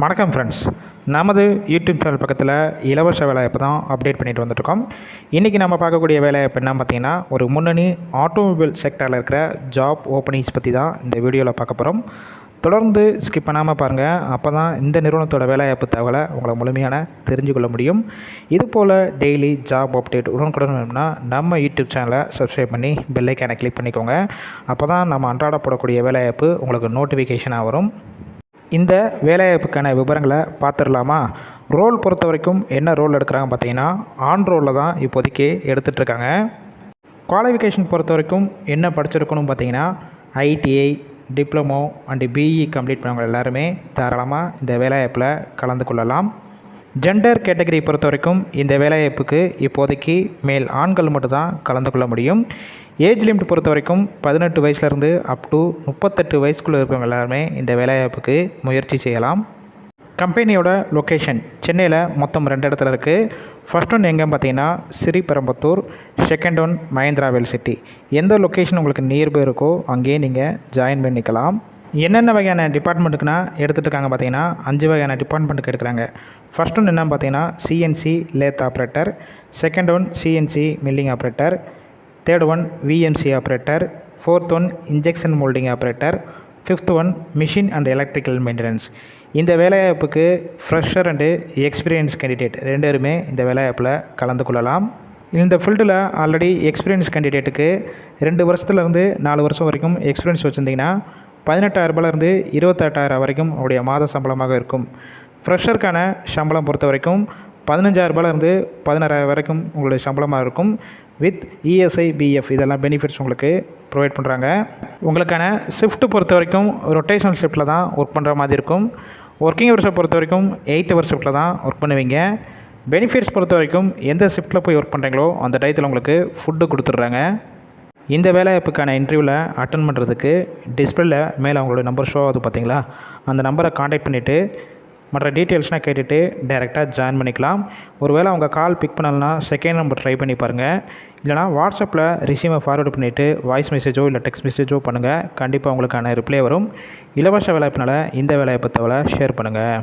வணக்கம் ஃப்ரெண்ட்ஸ், நமது YouTube channel பக்கத்தில் இலவச வேலைவாய்ப்பு தான் அப்டேட் பண்ணிட்டு வந்துட்டுருக்கோம். இன்றைக்கி நம்ம பார்க்கக்கூடிய வேலைவாய்ப்பு என்ன பார்த்திங்கன்னா, ஒரு முன்னணி ஆட்டோமொபைல் செக்டரில் இருக்கிற ஜாப் ஓப்பனிங்ஸ் பற்றி தான் இந்த வீடியோவில் பார்க்க போகிறோம். தொடர்ந்து ஸ்கிப் பண்ணாமல் பாருங்கள். அப்போ தான் இந்த நிறுவனத்தோட வேலைவாய்ப்பு தகவலை உங்களை முழுமையான தெரிஞ்சுக்கொள்ள முடியும். இதுபோல் டெய்லி ஜாப் அப்டேட் உடனுக்குடன் வேணும்னா நம்ம யூடியூப் சேனலை சப்ஸ்கிரைப் பண்ணி பெல் ஐக்கானை கிளிக் பண்ணிக்கோங்க. அப்போ தான் நம்ம அன்றாட போடக்கூடிய வேலைவாய்ப்பு உங்களுக்கு நோட்டிஃபிகேஷனாக வரும். இந்த வேலைவாய்ப்புக்கான விவரங்களை பார்த்துடலாமா? ரோல் பொறுத்த வரைக்கும் என்ன ரோல் எடுக்கிறாங்க பார்த்தீங்கன்னா, ஆன் ரோலில் தான் இப்போதைக்கு எடுத்துகிட்ருக்காங்க. குவாலிஃபிகேஷன் பொறுத்த வரைக்கும் என்ன படிச்சிருக்கணும் பார்த்தீங்கன்னா, ITI, diploma and BE complete பண்ணவங்க எல்லாருமே தாராளமாக இந்த வேலைவாய்ப்பில் கலந்து கொள்ளலாம். ஜெண்டர் கேட்டகரி பொறுத்த வரைக்கும் இந்த வேலைவாய்ப்புக்கு இப்போதைக்கு மேல் ஆண்கள் மட்டும்தான் கலந்து கொள்ள முடியும். ஏஜ் லிமிட் பொறுத்த வரைக்கும் 18 வயசுலேருந்து அப் டு 38 வயசுக்குள்ளே இருக்கிறவங்க எல்லாருமே இந்த வேலைவாய்ப்புக்கு முயற்சி செய்யலாம். கம்பெனியோட லொக்கேஷன் சென்னையில் மொத்தம் 2 இடத்துல இருக்குது. ஃபர்ஸ்ட் ஒன் எங்கே பார்த்தீங்கன்னா ஸ்ரீபெரும்புத்தூர், செகண்ட் ஒன் மஹேந்திராவேல் சிட்டி. எந்த லொக்கேஷன் உங்களுக்கு நியர்பை இருக்கோ அங்கேயே நீங்கள் ஜாயின் பண்ணிக்கலாம். என்னென்ன வகையான டிபார்ட்மெண்ட்டுக்குன்னா எடுத்துகிட்டு இருக்காங்க பார்த்தீங்கன்னா, 5 வகையான டிபார்ட்மெண்ட்டுக்கு எடுக்கிறாங்க. ஃபர்ஸ்ட் ஒன் என்ன பார்த்தீங்கன்னா CNC lathe operator, second one CNC milling operator, third one VMC operator, fourth one injection moulding operator, fifth one machine and electrical maintenance. இந்த வேலைவாய்ப்புக்கு ஃப்ரெஷர் அண்டு எக்ஸ்பீரியன்ஸ் கேண்டிடேட் 2 பேருமே இந்த வேலைவாய்ப்பில் கலந்து கொள்ளலாம். இந்த ஃபீல்டில் ஆல்ரெடி எக்ஸ்பீரியன்ஸ் கேண்டிடேட்டுக்கு 2 வருஷத்துலேருந்து 4 வருஷம் வரைக்கும் எக்ஸ்பீரியன்ஸ் வச்சுருந்தீங்கன்னா 18,000 28,000 வரைக்கும் உங்களுடைய மாத சம்பளமாக இருக்கும். ஃப்ரெஷருக்கான சம்பளம் பொறுத்த வரைக்கும் 15,000 16,000 வரைக்கும் உங்களுடைய சம்பளமாக இருக்கும். வித் இஎஸ்ஐ, பிஎஃப் இதெல்லாம் பெனிஃபிட்ஸ் உங்களுக்கு ப்ரொவைட் பண்ணுறாங்க. உங்களுக்கான ஷிஃப்ட் பொறுத்த வரைக்கும் ரொட்டேஷனல் ஷிஃப்ட்டில் தான் ஒர்க் பண்ணுற மாதிரி இருக்கும். ஒர்க்கிங் ஹவர்ஸை பொறுத்த வரைக்கும் 8 ஹவர் ஷிஃப்ட்டில் தான் ஒர்க் பண்ணுவீங்க. பெனிஃபிட்ஸ் பொறுத்த வரைக்கும் எந்த ஷிஃப்ட்டில் போய் ஒர்க் பண்ணுறீங்களோ அந்த டயத்தில் உங்களுக்கு ஃபுட்டு கொடுத்துட்றாங்க. இந்த வேலைவாய்ப்புக்கான இன்டர்வியூவில் அட்டன் பண்ணுறதுக்கு டிஸ்பிளேல மேலே அவங்களோட நம்பர் ஷோ ஆகுது பார்த்தீங்களா, அந்த நம்பரை காண்டாக்ட் பண்ணிவிட்டு மற்ற டீட்டெயில்ஸ்னால் கேட்டுட்டு டைரெக்டாக ஜாயின் பண்ணிக்கலாம். ஒருவேளை அவங்க கால் பிக் பண்ணலன்னா செகண்ட் நம்பர் ட்ரை பண்ணி பாருங்கள். இல்லைனா வாட்ஸ்அப்பில் ரிசீவை ஃபார்வர்டு பண்ணிவிட்டு வாய்ஸ் மெசேஜோ இல்லை டெக்ஸ்ட் மெசேஜோ பண்ணுங்கள். கண்டிப்பாக உங்களுக்கான ரிப்ளை வரும். இலவச வேலைவாய்ப்புனால இந்த வேலைவாய்ப்பு தகவலை ஷேர் பண்ணுங்கள்.